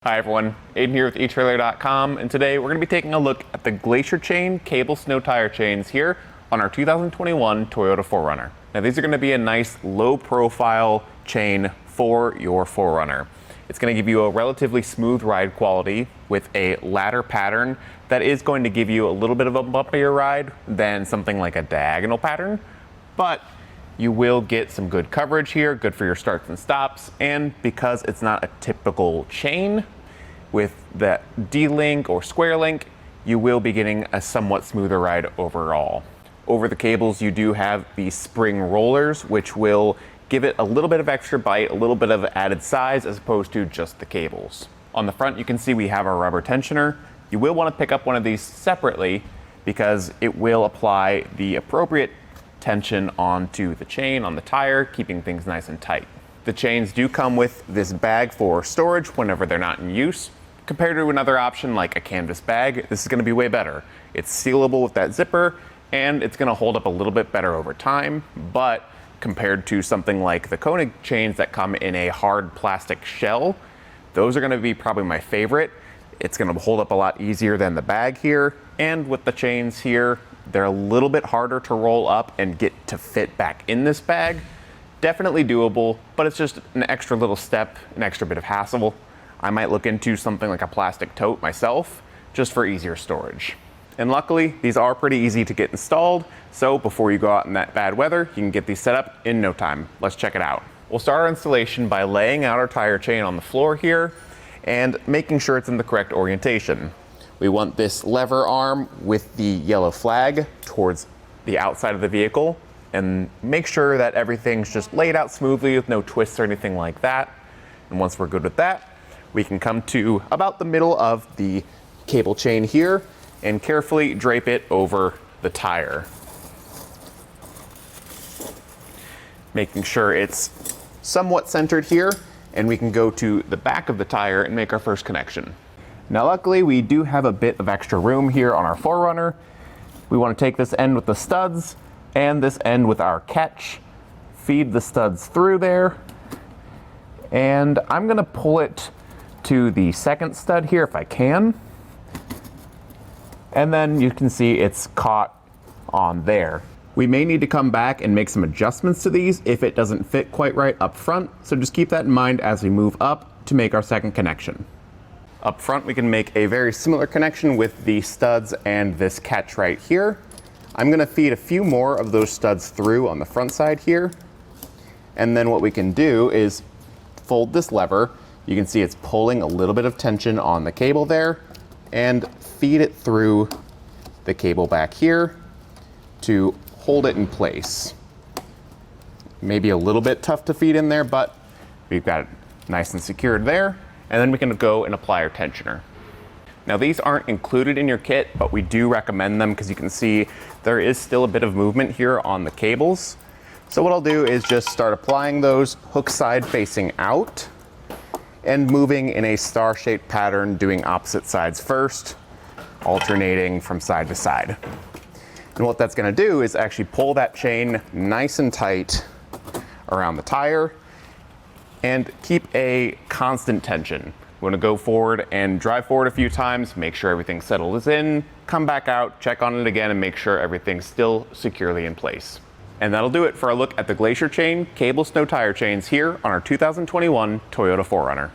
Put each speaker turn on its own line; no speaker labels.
Hi everyone, Aden here with etrailer.com, and today we're going to be taking a look at the Glacier Chain cable snow tire chains here on our 2021 Toyota 4Runner. Now these are going to be a nice low profile chain for your 4Runner. It's going to give you a relatively smooth ride quality with a ladder pattern that is going to give you a little bit of a bumpier ride than something like a diagonal pattern, but you will get some good coverage here, good for your starts and stops, and because it's not a typical chain with the D-link or square link, you will be getting a somewhat smoother ride overall. Over the cables, you do have these spring rollers, which will give it a little bit of extra bite, a little bit of added size as opposed to just the cables. On the front, you can see we have our rubber tensioner. You will want to pick up one of these separately because it will apply the appropriate tension onto the chain on the tire, keeping things nice and tight. The chains do come with this bag for storage whenever they're not in use. Compared to another option like a canvas bag, this is going to be way better. It's sealable with that zipper and it's going to hold up a little bit better over time, but compared to something like the Koenig chains that come in a hard plastic shell, those are going to be probably my favorite. It's going to hold up a lot easier than the bag here, and with the chains here, they're a little bit harder to roll up and get to fit back in this bag. Definitely doable, but it's just an extra little step, an extra bit of hassle. I might look into something like a plastic tote myself, just for easier storage. And luckily, these are pretty easy to get installed, so before you go out in that bad weather, you can get these set up in no time. Let's check it out. We'll start our installation by laying out our tire chain on the floor here and making sure it's in the correct orientation. We want this lever arm with the yellow flag towards the outside of the vehicle, and make sure that everything's just laid out smoothly with no twists or anything like that. And once we're good with that, we can come to about the middle of the cable chain here and carefully drape it over the tire, making sure it's somewhat centered here, and we can go to the back of the tire and make our first connection. Now luckily we do have a bit of extra room here on our 4Runner. We want to take this end with the studs and this end with our catch, feed the studs through there, and I'm going to pull it to the second stud here if I can, and then you can see it's caught on there. We may need to come back and make some adjustments to these if it doesn't fit quite right up front, so just keep that in mind as we move up to make our second connection. Up front, we can make a very similar connection with the studs and this catch right here. I'm gonna feed a few more of those studs through on the front side here. And then what we can do is fold this lever. You can see it's pulling a little bit of tension on the cable there, and feed it through the cable back here to hold it in place. Maybe a little bit tough to feed in there, but we've got it nice and secured there. And then we can go and apply our tensioner. Now these aren't included in your kit, but we do recommend them because you can see there is still a bit of movement here on the cables. So what I'll do is just start applying those hook side facing out and moving in a star-shaped pattern, doing opposite sides first, alternating from side to side. And what that's gonna do is actually pull that chain nice and tight around the tire and keep a constant tension. We want to go forward and drive forward a few times, make sure everything settles in, come back out, check on it again, and make sure everything's still securely in place. And that'll do it for a look at the Glacier Chain cable snow tire chains here on our 2021 Toyota 4Runner.